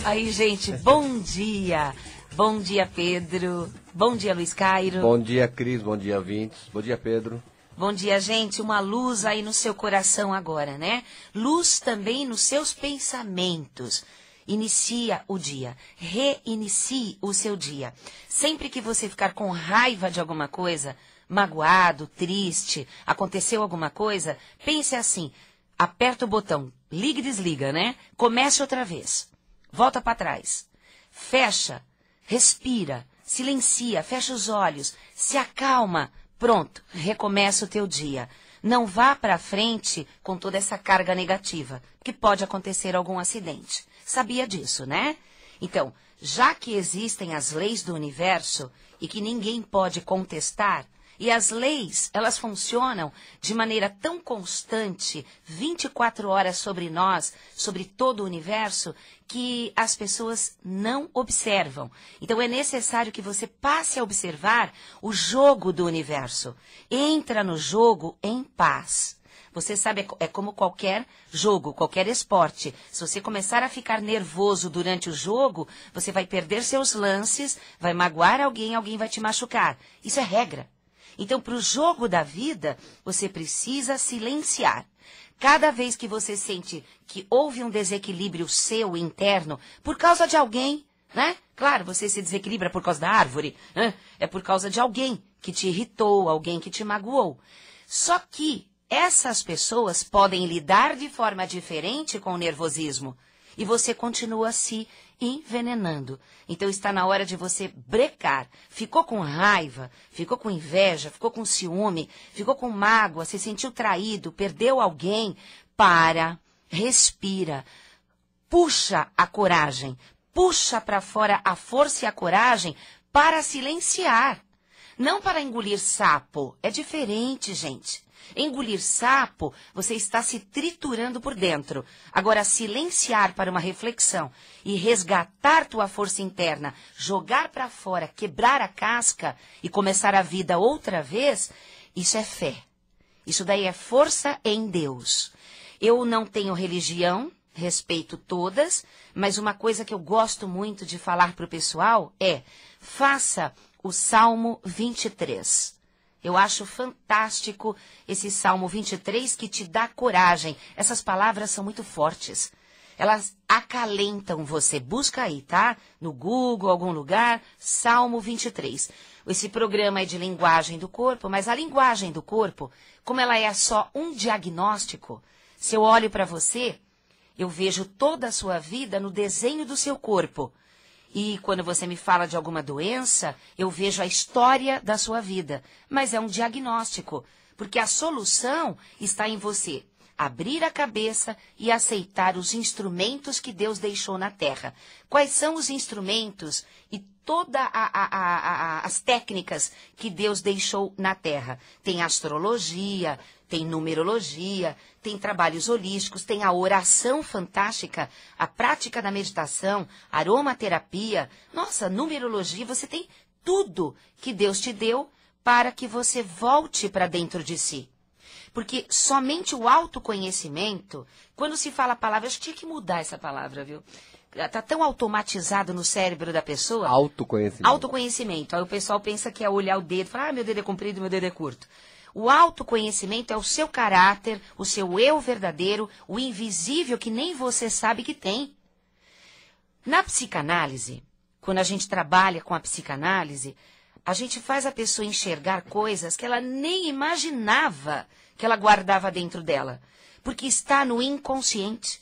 Aí, gente, bom dia. Bom dia, Pedro. Bom dia, Luiz Cairo. Bom dia, Cris. Bom dia, Vintes. Bom dia, Pedro. Bom dia, gente. Uma luz aí no seu coração agora, né? Luz também nos seus pensamentos. Inicia o dia. Reinicie o seu dia. Sempre que você ficar com raiva de alguma coisa, magoado, triste, aconteceu alguma coisa, pense assim, aperta o botão, liga e desliga, né? Comece outra vez. Volta para trás. Fecha, respira, silencia, fecha os olhos, se acalma. Pronto, recomeça o teu dia. Não vá para frente com toda essa carga negativa, que pode acontecer algum acidente. Sabia disso, né? Então, já que existem as leis do universo e que ninguém pode contestar, e as leis, elas funcionam de maneira tão constante, 24 horas sobre nós, sobre todo o universo, que as pessoas não observam. Então é necessário que você passe a observar o jogo do universo. Entra no jogo em paz. Você sabe, é como qualquer jogo, qualquer esporte. Se você começar a ficar nervoso durante o jogo, você vai perder seus lances, vai magoar alguém, alguém vai te machucar. Isso é regra. Então, para o jogo da vida, você precisa silenciar. Cada vez que você sente que houve um desequilíbrio seu interno, por causa de alguém, né? Claro, você se desequilibra por causa da árvore, né? É por causa de alguém que te irritou, alguém que te magoou. Só que essas pessoas podem lidar de forma diferente com o nervosismo. E você continua se envenenando. Então está na hora de você brecar. Ficou com raiva, ficou com inveja, ficou com ciúme, ficou com mágoa, se sentiu traído, perdeu alguém. Para, respira, puxa a coragem, puxa para fora a força e a coragem para silenciar. Não para engolir sapo. É diferente, gente. Engolir sapo, você está se triturando por dentro. Agora, silenciar para uma reflexão e resgatar tua força interna, jogar para fora, quebrar a casca e começar a vida outra vez, isso é fé. Isso daí é força em Deus. Eu não tenho religião, respeito todas, mas uma coisa que eu gosto muito de falar para o pessoal é, faça o Salmo 23. Eu acho fantástico esse Salmo 23 que te dá coragem. Essas palavras são muito fortes. Elas acalentam você. Busca aí, tá? No Google, algum lugar, Salmo 23. Esse programa é de linguagem do corpo, mas a linguagem do corpo, como ela é só um diagnóstico, se eu olho para você, eu vejo toda a sua vida no desenho do seu corpo. E quando você me fala de alguma doença, eu vejo a história da sua vida. Mas é um diagnóstico, porque a solução está em você. Abrir a cabeça e aceitar os instrumentos que Deus deixou na Terra. Quais são os instrumentos e todas as técnicas que Deus deixou na Terra? Tem astrologia, tem numerologia, tem trabalhos holísticos, tem a oração fantástica, a prática da meditação, aromaterapia. Nossa, numerologia, você tem tudo que Deus te deu para que você volte para dentro de si. Porque somente o autoconhecimento, quando se fala a palavra, acho que tinha que mudar essa palavra, viu? Está tão automatizado no cérebro da pessoa. Autoconhecimento. Autoconhecimento. Aí o pessoal pensa que é olhar o dedo, falar, meu dedo é comprido, meu dedo é curto. O autoconhecimento é o seu caráter, o seu eu verdadeiro, o invisível que nem você sabe que tem. Na psicanálise, quando a gente trabalha com a psicanálise, a gente faz a pessoa enxergar coisas que ela nem imaginava que ela guardava dentro dela, porque está no inconsciente.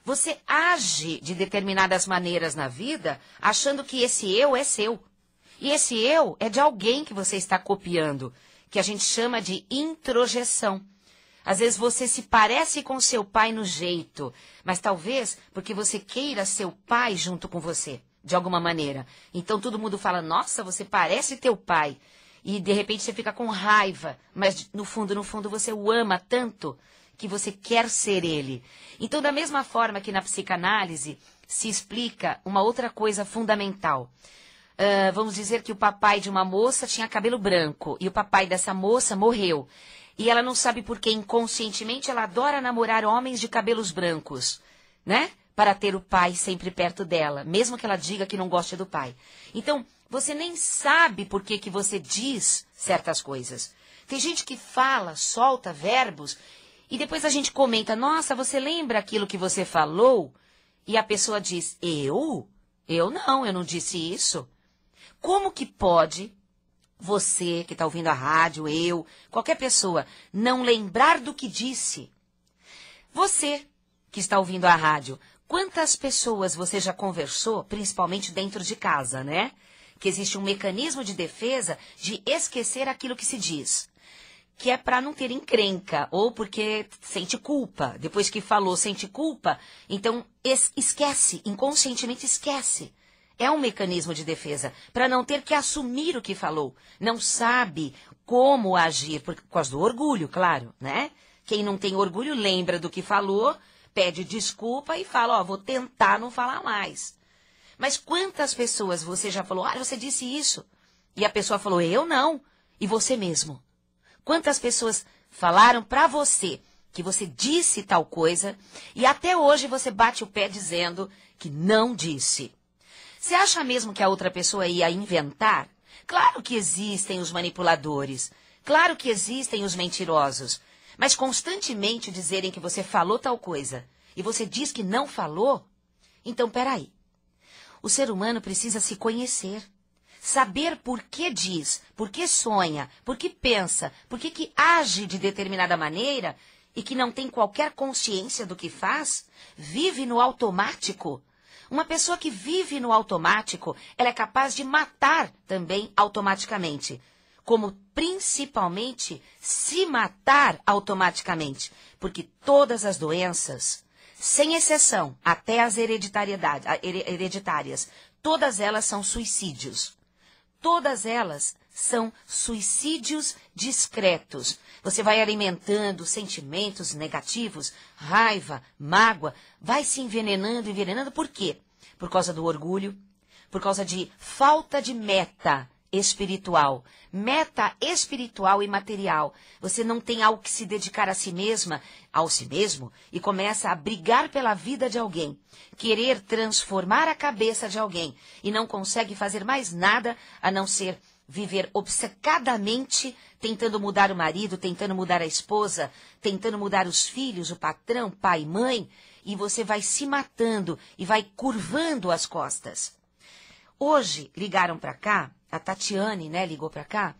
Você age de determinadas maneiras na vida, achando que esse eu é seu. E esse eu é de alguém que você está copiando, que a gente chama de introjeção. Às vezes você se parece com seu pai no jeito, mas talvez porque você queira seu pai junto com você, de alguma maneira. Então todo mundo fala, nossa, você parece teu pai. E de repente você fica com raiva, mas no fundo você o ama tanto que você quer ser ele. Então da mesma forma que na psicanálise se explica uma outra coisa fundamental. Vamos dizer que o papai de uma moça tinha cabelo branco e o papai dessa moça morreu. E ela não sabe por que inconscientemente ela adora namorar homens de cabelos brancos, né? para ter o pai sempre perto dela, mesmo que ela diga que não goste do pai. Então, você nem sabe por que você diz certas coisas. Tem gente que fala, solta verbos, e depois a gente comenta, nossa, você lembra aquilo que você falou? E a pessoa diz, eu? Eu não disse isso. Como que pode você que está ouvindo a rádio, eu, qualquer pessoa, não lembrar do que disse? Você que está ouvindo a rádio, quantas pessoas você já conversou, principalmente dentro de casa, né? Que existe um mecanismo de defesa de esquecer aquilo que se diz. Que é para não ter encrenca, ou porque sente culpa. Depois que falou, sente culpa, então esquece, inconscientemente esquece. É um mecanismo de defesa, para não ter que assumir o que falou. Não sabe como agir, por causa do orgulho, claro, né? Quem não tem orgulho lembra do que falou, pede desculpa e fala, vou tentar não falar mais. Mas quantas pessoas você já falou, você disse isso? E a pessoa falou, eu não, e você mesmo. Quantas pessoas falaram para você que você disse tal coisa e até hoje você bate o pé dizendo que não disse? Você acha mesmo que a outra pessoa ia inventar? Claro que existem os manipuladores, claro que existem os mentirosos, mas constantemente dizerem que você falou tal coisa e você diz que não falou? Então, peraí. O ser humano precisa se conhecer. Saber por que diz, por que sonha, por que pensa, por que age de determinada maneira e que não tem qualquer consciência do que faz, vive no automático. Uma pessoa que vive no automático, ela é capaz de matar também automaticamente, como principalmente se matar automaticamente, porque todas as doenças, sem exceção, até as hereditárias, todas elas são suicídios. Todas elas são suicídios discretos. Você vai alimentando sentimentos negativos, raiva, mágoa, vai se envenenando. Por quê? Por causa do orgulho, por causa de falta de meta espiritual e material. Você não tem algo que se dedicar a si mesma, ao si mesmo, e começa a brigar pela vida de alguém, querer transformar a cabeça de alguém, e não consegue fazer mais nada a não ser viver obcecadamente, tentando mudar o marido, tentando mudar a esposa, tentando mudar os filhos, o patrão, pai, mãe, e você vai se matando e vai curvando as costas. Hoje ligaram para cá, a Tatiane, né, ligou para cá,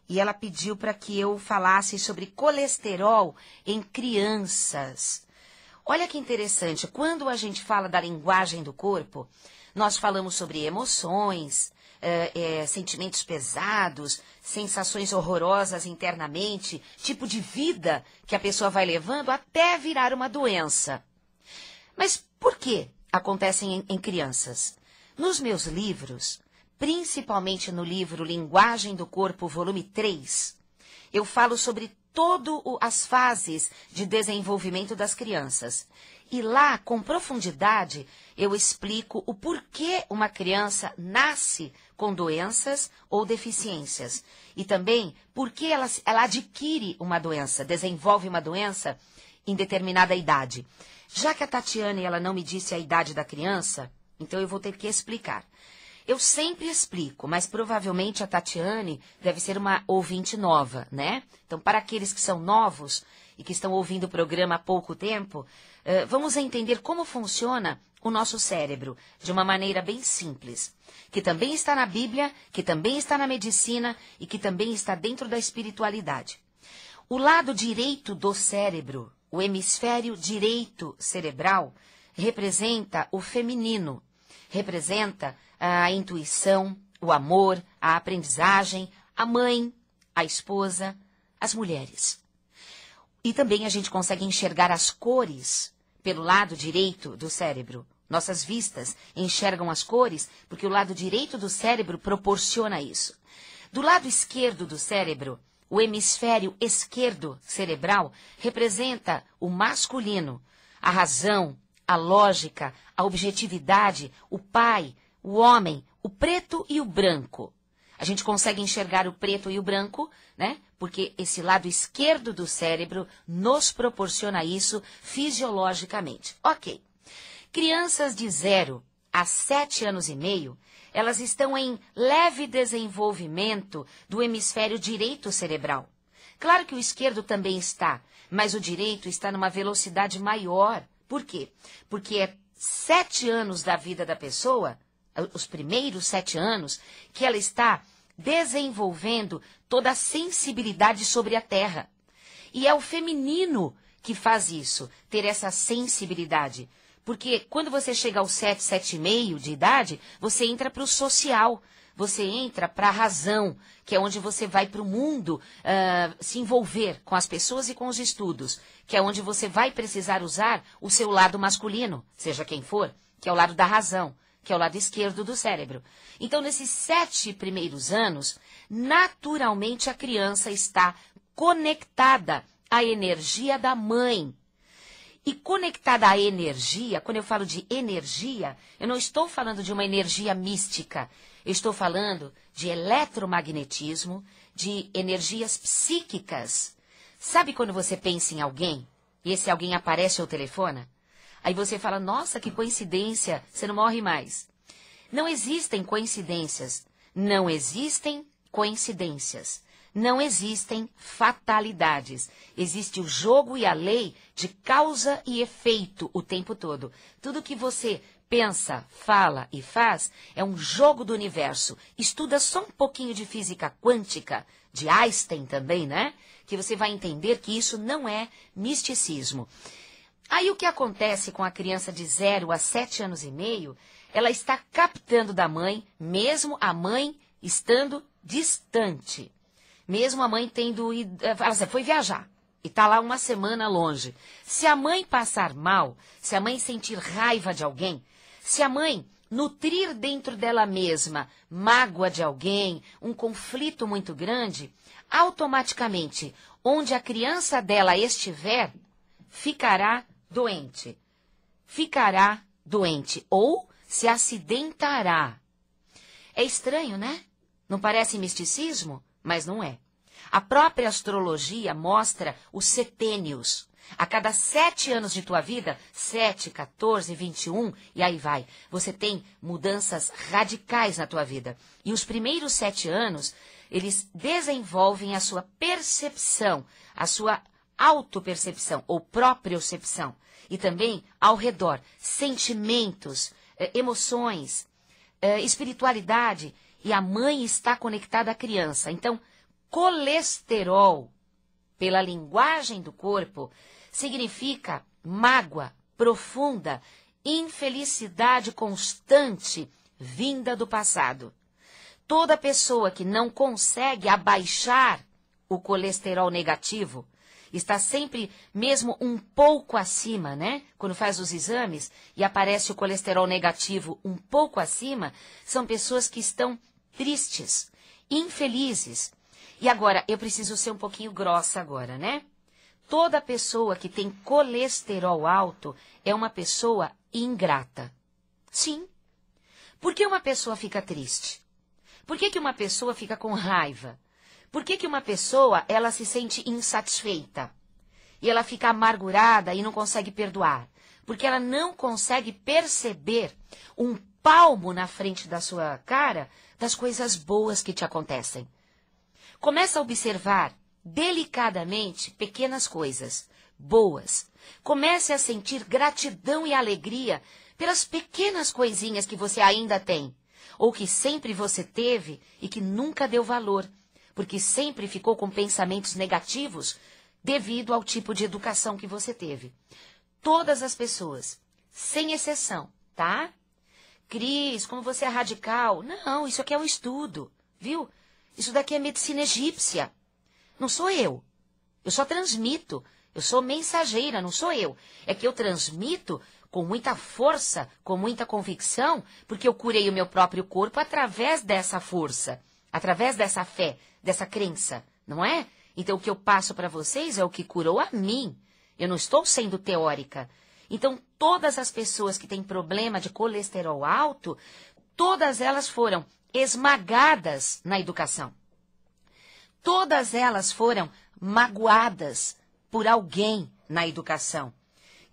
e ela pediu para que eu falasse sobre colesterol em crianças. Olha que interessante, quando a gente fala da linguagem do corpo, nós falamos sobre emoções, sentimentos pesados, sensações horrorosas internamente, tipo de vida que a pessoa vai levando até virar uma doença. Mas por que acontecem em crianças? Nos meus livros, principalmente no livro Linguagem do Corpo, volume 3, eu falo sobre todas as fases de desenvolvimento das crianças. E lá, com profundidade, eu explico o porquê uma criança nasce com doenças ou deficiências. E também porquê ela adquire uma doença, desenvolve uma doença em determinada idade. Já que a Tatiane ela não me disse a idade da criança, então eu vou ter que explicar. Eu sempre explico, mas provavelmente a Tatiane deve ser uma ouvinte nova, né? Então, para aqueles que são novos e que estão ouvindo o programa há pouco tempo, vamos entender como funciona o nosso cérebro de uma maneira bem simples, que também está na Bíblia, que também está na medicina e que também está dentro da espiritualidade. O lado direito do cérebro, o hemisfério direito cerebral, representa o feminino, representa a intuição, o amor, a aprendizagem, a mãe, a esposa, as mulheres. E também a gente consegue enxergar as cores pelo lado direito do cérebro. Nossas vistas enxergam as cores porque o lado direito do cérebro proporciona isso. Do lado esquerdo do cérebro, o hemisfério esquerdo cerebral representa o masculino, a razão, a lógica, a objetividade, o pai, o homem, o preto e o branco. A gente consegue enxergar o preto e o branco, né? Porque esse lado esquerdo do cérebro nos proporciona isso fisiologicamente. Ok. Crianças de 0 a 7 anos e meio, elas estão em leve desenvolvimento do hemisfério direito cerebral. Claro que o esquerdo também está, mas o direito está numa velocidade maior. Por quê? Porque é 7 anos da vida da pessoa, os primeiros 7 anos, que ela está desenvolvendo toda a sensibilidade sobre a terra. E é o feminino que faz isso, ter essa sensibilidade. Porque quando você chega aos 7, 7,5 de idade, você entra para o social, você entra para a razão, que é onde você vai para o mundo se envolver com as pessoas e com os estudos, que é onde você vai precisar usar o seu lado masculino, seja quem for, que é o lado da razão, que é o lado esquerdo do cérebro. Então, nesses 7 primeiros anos, naturalmente a criança está conectada à energia da mãe. E conectada à energia, quando eu falo de energia, eu não estou falando de uma energia mística. Eu estou falando de eletromagnetismo, de energias psíquicas. Sabe quando você pensa em alguém, e esse alguém aparece ou telefona? Aí você fala, nossa, que coincidência, você não morre mais. Não existem coincidências. Não existem coincidências. Não existem fatalidades. Existe o jogo e a lei de causa e efeito o tempo todo. Tudo que você pensa, fala e faz é um jogo do universo. Estuda só um pouquinho de física quântica, de Einstein também, né? Que você vai entender que isso não é misticismo. Aí o que acontece com a criança de 0 a 7 anos e meio, ela está captando da mãe, mesmo a mãe estando distante. Mesmo a mãe tendo ido, ela foi viajar e está lá uma semana longe. Se a mãe passar mal, se a mãe sentir raiva de alguém, se a mãe nutrir dentro dela mesma mágoa de alguém, um conflito muito grande, automaticamente, onde a criança dela estiver, ficará doente. Ficará doente ou se acidentará. É estranho, né? Não parece misticismo? Mas não é. A própria astrologia mostra os setênios. A cada 7 anos de tua vida, 7, 14, 21, e aí vai, você tem mudanças radicais na tua vida. E os primeiros 7 anos, eles desenvolvem a sua percepção, a sua autopercepção ou propriocepção. E também, ao redor, sentimentos, emoções, espiritualidade. E a mãe está conectada à criança. Então, colesterol, pela linguagem do corpo, significa mágoa profunda, infelicidade constante, vinda do passado. Toda pessoa que não consegue abaixar o colesterol negativo, está sempre mesmo um pouco acima, né? Quando faz os exames e aparece o colesterol negativo um pouco acima, são pessoas que estão tristes, infelizes. E agora, eu preciso ser um pouquinho grossa agora, né? Toda pessoa que tem colesterol alto é uma pessoa ingrata. Sim. Por que uma pessoa fica triste? Por que uma pessoa fica com raiva? Por que uma pessoa, ela se sente insatisfeita? E ela fica amargurada e não consegue perdoar? Porque ela não consegue perceber um palmo na frente da sua cara das coisas boas que te acontecem. Começa a observar delicadamente pequenas coisas boas. Comece a sentir gratidão e alegria pelas pequenas coisinhas que você ainda tem, ou que sempre você teve e que nunca deu valor, porque sempre ficou com pensamentos negativos devido ao tipo de educação que você teve. Todas as pessoas, sem exceção, tá? Cris, como você é radical. Não, isso aqui é um estudo, viu? Isso daqui é medicina egípcia. Não sou eu. Eu só transmito. Eu sou mensageira, não sou eu. É que eu transmito com muita força, com muita convicção, porque eu curei o meu próprio corpo através dessa força, através dessa fé, dessa crença, não é? Então, o que eu passo para vocês é o que curou a mim. Eu não estou sendo teórica. Então, todas as pessoas que têm problema de colesterol alto, todas elas foram esmagadas na educação. Todas elas foram magoadas por alguém na educação,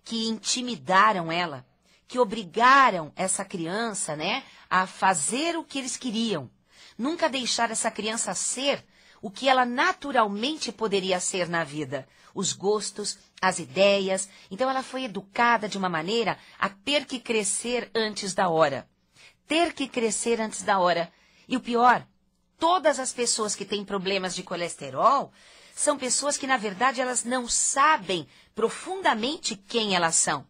que intimidaram ela, que obrigaram essa criança, né, a fazer o que eles queriam. Nunca deixar essa criança ser o que ela naturalmente poderia ser na vida. Os gostos, as ideias. Então ela foi educada de uma maneira a ter que crescer antes da hora. Ter que crescer antes da hora. E o pior, todas as pessoas que têm problemas de colesterol são pessoas que, na verdade, elas não sabem profundamente quem elas são.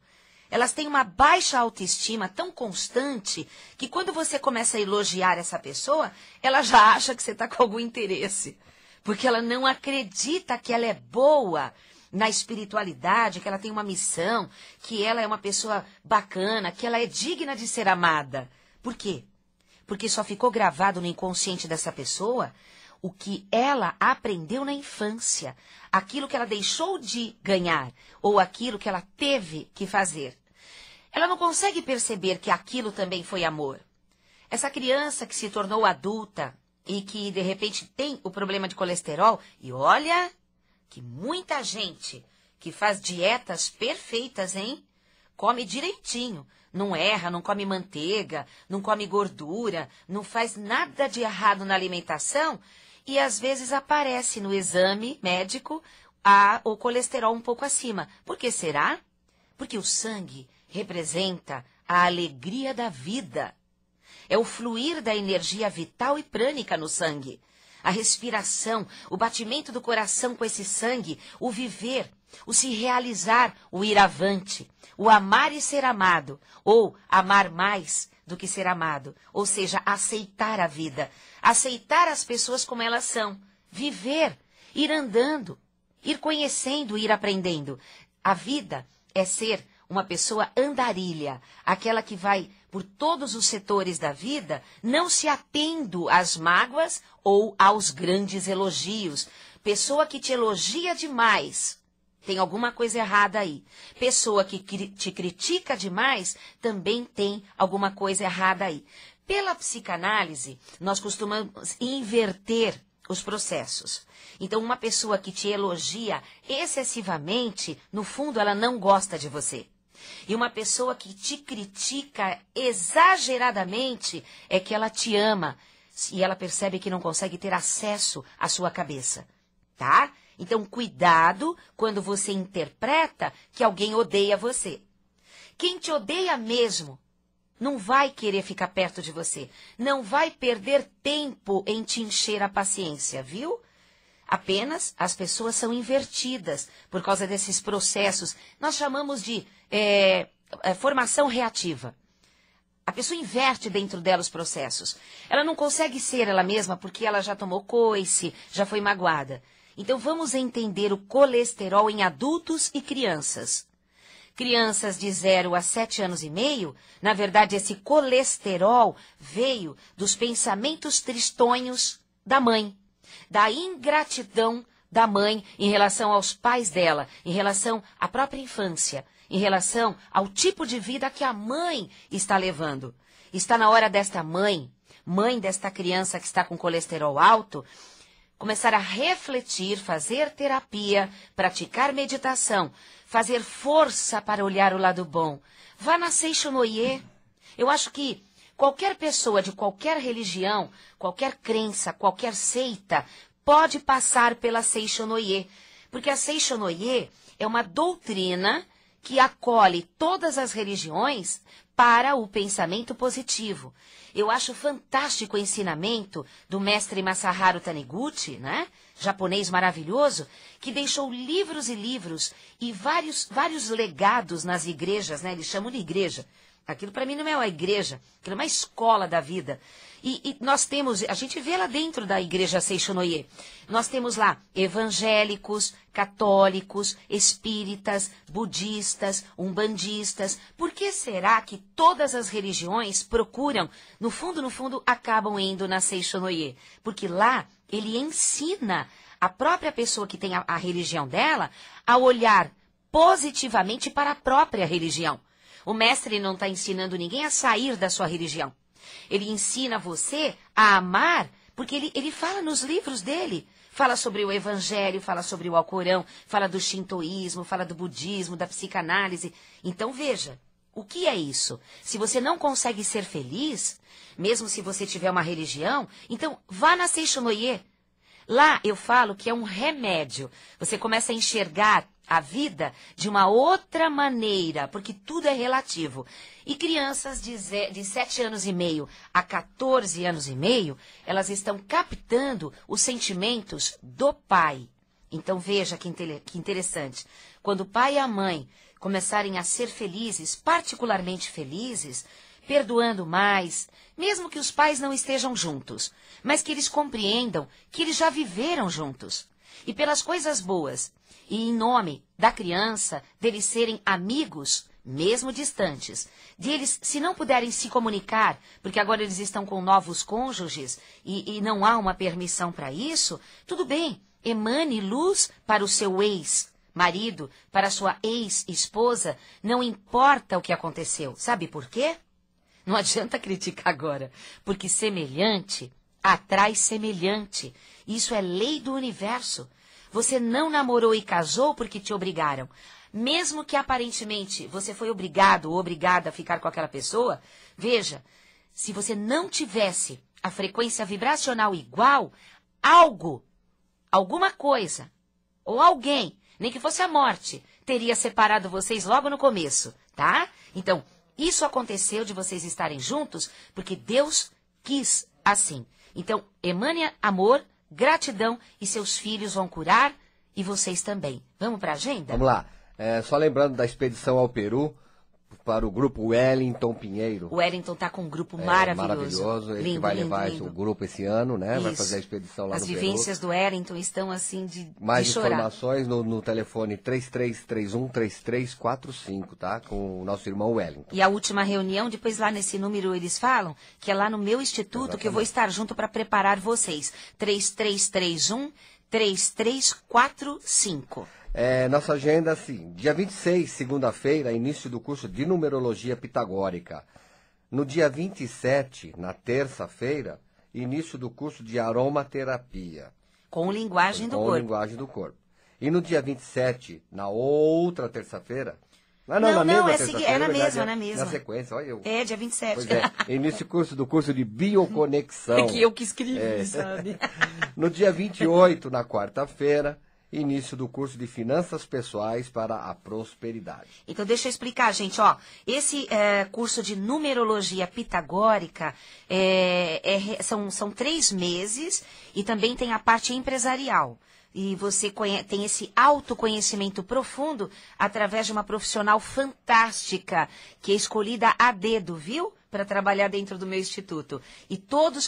Elas têm uma baixa autoestima tão constante que quando você começa a elogiar essa pessoa, ela já acha que você está com algum interesse. Porque ela não acredita que ela é boa na espiritualidade, que ela tem uma missão, que ela é uma pessoa bacana, que ela é digna de ser amada. Por quê? Porque só ficou gravado no inconsciente dessa pessoa o que ela aprendeu na infância, aquilo que ela deixou de ganhar, ou aquilo que ela teve que fazer. Ela não consegue perceber que aquilo também foi amor. Essa criança que se tornou adulta e que, de repente, tem o problema de colesterol, e olha que muita gente que faz dietas perfeitas, hein? Come direitinho. Não erra, não come manteiga, não come gordura, não faz nada de errado na alimentação e às vezes aparece no exame médico o colesterol um pouco acima. Por que será? Porque o sangue representa a alegria da vida. É o fluir da energia vital e prânica no sangue. A respiração, o batimento do coração com esse sangue, o viver, o se realizar, o ir avante, o amar e ser amado, ou amar mais do que ser amado, ou seja, aceitar a vida, aceitar as pessoas como elas são, viver, ir andando, ir conhecendo, ir aprendendo. A vida é ser uma pessoa andarilha, aquela que vai por todos os setores da vida, não se atendo às mágoas ou aos grandes elogios. Pessoa que te elogia demais, tem alguma coisa errada aí. Pessoa que te critica demais, também tem alguma coisa errada aí. Pela psicanálise, nós costumamos inverter os processos. Então, uma pessoa que te elogia excessivamente, no fundo, ela não gosta de você. E uma pessoa que te critica exageradamente é que ela te ama e ela percebe que não consegue ter acesso à sua cabeça, tá? Então, cuidado quando você interpreta que alguém odeia você. Quem te odeia mesmo não vai querer ficar perto de você, não vai perder tempo em te encher a paciência, viu? Apenas as pessoas são invertidas por causa desses processos. Nós chamamos de formação reativa. A pessoa inverte dentro dela os processos. Ela não consegue ser ela mesma porque ela já tomou coice, já foi magoada. Então vamos entender o colesterol em adultos e crianças. Crianças de 0 a 7 anos e meio, na verdade esse colesterol veio dos pensamentos tristonhos da mãe, da ingratidão da mãe em relação aos pais dela, em relação à própria infância, em relação ao tipo de vida que a mãe está levando. Está na hora desta mãe desta criança que está com colesterol alto, começar a refletir, fazer terapia, praticar meditação, fazer força para olhar o lado bom. Vá na Seishonoye. Eu acho que qualquer pessoa de qualquer religião, qualquer crença, qualquer seita, pode passar pela Seishonoye. Porque a Seishonoye é uma doutrina que acolhe todas as religiões para o pensamento positivo. Eu acho fantástico o ensinamento do mestre Masaharu Taniguchi, né? Japonês maravilhoso, que deixou livros e livros e vários legados nas igrejas, né? Eles chamam de igreja. Aquilo para mim não é uma igreja, aquilo é uma escola da vida. E nós temos, a gente vê lá dentro da igreja Seishonoye, nós temos lá evangélicos, católicos, espíritas, budistas, umbandistas. Por que será que todas as religiões procuram, no fundo, acabam indo na Seishonoye? Porque lá ele ensina a própria pessoa que tem a religião dela a olhar positivamente para a própria religião. O mestre não está ensinando ninguém a sair da sua religião. Ele ensina você a amar, porque ele fala nos livros dele. Fala sobre o evangelho, fala sobre o Alcorão, fala do shintoísmo, fala do budismo, da psicanálise. Então veja, O que é isso? Se você não consegue ser feliz, mesmo se você tiver uma religião, então vá na Seixonoye. Lá eu falo que é um remédio. Você começa a enxergar a vida de uma outra maneira, porque tudo é relativo. E crianças de 7 anos e meio a 14 anos e meio, elas estão captando os sentimentos do pai. Então veja que interessante. Quando o pai e a mãe começarem a ser felizes, particularmente felizes, perdoando mais, mesmo que os pais não estejam juntos, mas que eles compreendam que eles já viveram juntos. E pelas coisas boas, e em nome da criança, deles serem amigos, mesmo distantes, deles, se não puderem se comunicar, porque agora eles estão com novos cônjuges e não há uma permissão para isso, tudo bem, emane luz para o seu ex-marido, para a sua ex-esposa, não importa o que aconteceu. Sabe por quê? Não adianta criticar agora, porque semelhante atrai semelhante. Isso é lei do universo. Você não namorou e casou porque te obrigaram. Mesmo que aparentemente você foi obrigado ou obrigada a ficar com aquela pessoa, veja, se você não tivesse a frequência vibracional igual, alguma coisa, ou alguém, nem que fosse a morte, teria separado vocês logo no começo, tá? Então, isso aconteceu de vocês estarem juntos porque Deus quis assim. Então, emane amor, gratidão e seus filhos vão curar e vocês também. Vamos para a agenda? Vamos lá. Só lembrando da expedição ao Peru para o grupo Wellington Pinheiro. O Wellington está com um grupo maravilhoso. Maravilhoso. Ele que vai levar o grupo esse ano, né? Isso. Vai fazer a expedição lá no Peru. As vivências do Wellington estão assim de Mais chorar. informações no telefone 3331-3345, tá? Com o nosso irmão Wellington. E a última reunião, depois lá nesse número eles falam, que é lá no meu instituto, exatamente, que eu vou estar junto para preparar vocês. 3331-3345. Nossa agenda, assim, dia 26, segunda-feira, início do curso de numerologia pitagórica. No dia 27, na terça-feira, início do curso de aromaterapia. Com linguagem do corpo. Com linguagem do corpo. E no dia 27, na outra terça-feira... Não, na mesma. Na sequência, olha eu. Dia 27. Pois início do curso de bioconexão. É que eu que escrevi, sabe? No dia 28, na quarta-feira, início do curso de finanças pessoais para a prosperidade. Então, deixa eu explicar, gente. Ó, esse curso de numerologia pitagórica são 3 meses e também tem a parte empresarial. E você tem esse autoconhecimento profundo através de uma profissional fantástica, que é escolhida a dedo, viu? Para trabalhar dentro do meu instituto. E todos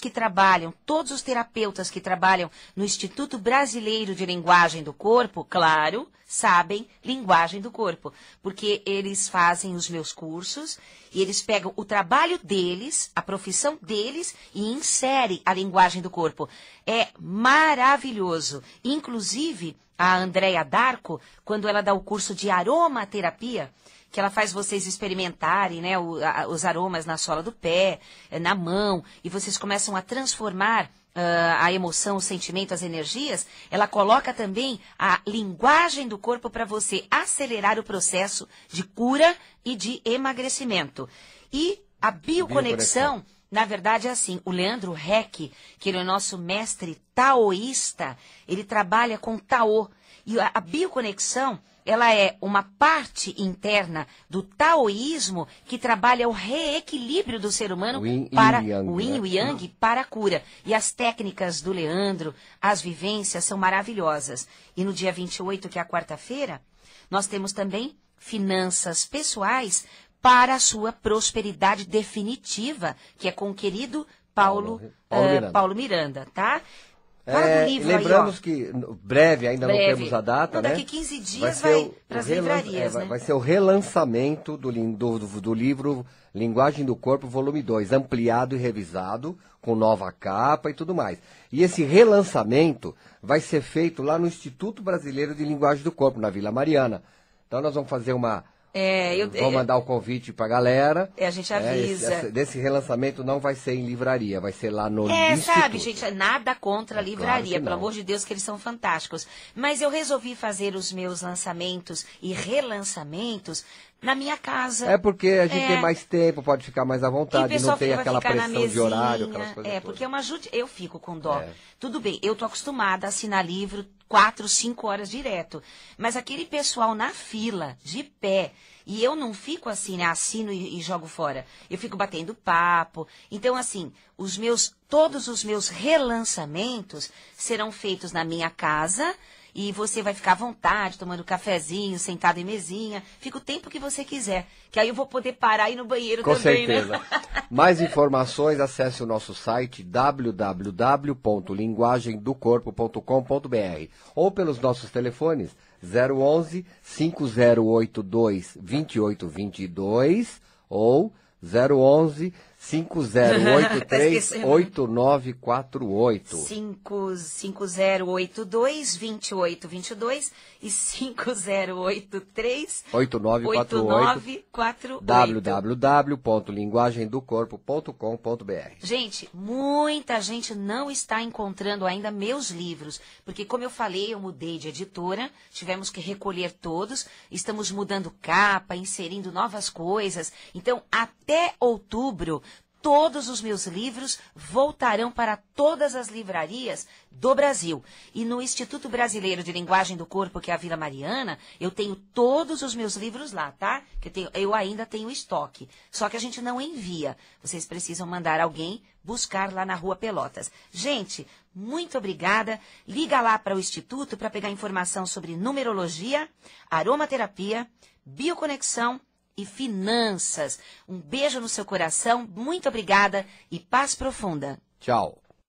os terapeutas que trabalham no Instituto Brasileiro de Linguagem do Corpo, claro, sabem linguagem do corpo. Porque eles fazem os meus cursos e eles pegam o trabalho deles, a profissão deles e inserem a linguagem do corpo. É maravilhoso. Inclusive, a Andréa Darco, quando ela dá o curso de aromaterapia, que ela faz vocês experimentarem, né, os aromas na sola do pé, na mão, e vocês começam a transformar a emoção, o sentimento, as energias, ela coloca também a linguagem do corpo para você acelerar o processo de cura e de emagrecimento. E a bioconexão, na verdade, é assim, o Leandro Heck, que ele é o nosso mestre taoísta, ele trabalha com Tao. E a bioconexão, ela é uma parte interna do taoísmo que trabalha o reequilíbrio do ser humano para o yin e o yang, para a cura. E as técnicas do Leandro, as vivências são maravilhosas. E no dia 28, que é a quarta-feira, nós temos também finanças pessoais para a sua prosperidade definitiva, que é com o querido Paulo Miranda, tá? Fala do livro lembramos aí, que breve, ainda não temos a data, né? Daqui 15 dias vai para as livrarias, né? Vai ser o relançamento do livro Linguagem do Corpo, volume 2, ampliado e revisado, com nova capa e tudo mais. E esse relançamento vai ser feito lá no Instituto Brasileiro de Linguagem do Corpo, na Vila Mariana. Então nós vamos fazer uma Vou mandar o convite pra galera. A gente avisa. Desse relançamento não vai ser em livraria, vai ser lá no Instituto. Sabe, gente, nada contra a livraria, claro pelo amor de Deus, que eles são fantásticos. Mas eu resolvi fazer os meus lançamentos e relançamentos na minha casa. É porque a gente tem mais tempo, pode ficar mais à vontade, não tem aquela pressão de horário, aquelas coisas todas. Porque é uma eu fico com dó. Tudo bem, eu tô acostumada a assinar livro 4, 5 horas direto. Mas aquele pessoal na fila, de pé, e eu não fico assim, né, assino e jogo fora. Eu fico batendo papo. Então, assim, todos os meus relançamentos serão feitos na minha casa. E você vai ficar à vontade, tomando cafezinho, sentado em mesinha. Fica o tempo que você quiser. Que aí eu vou poder parar e ir no banheiro também, certeza. né? Mais informações, acesse o nosso site www.linguagemdocorpo.com.br ou pelos nossos telefones 011 5082 2822 ou 011 5083 8948. 5082 2822 e 5083 8948. www.linguagemdocorpo.com.br. Gente, muita gente não está encontrando ainda meus livros, porque como eu falei, eu mudei de editora, tivemos que recolher todos, estamos mudando capa, inserindo novas coisas. Então, até outubro, todos os meus livros voltarão para todas as livrarias do Brasil. E no Instituto Brasileiro de Linguagem do Corpo, que é a Vila Mariana, eu tenho todos os meus livros lá, tá? Eu ainda tenho estoque. Só que a gente não envia. Vocês precisam mandar alguém buscar lá na Rua Pelotas. Gente, muito obrigada. Liga lá para o Instituto para pegar informação sobre numerologia, aromaterapia, bioconexão e finanças. Um beijo no seu coração, muito obrigada e paz profunda. Tchau.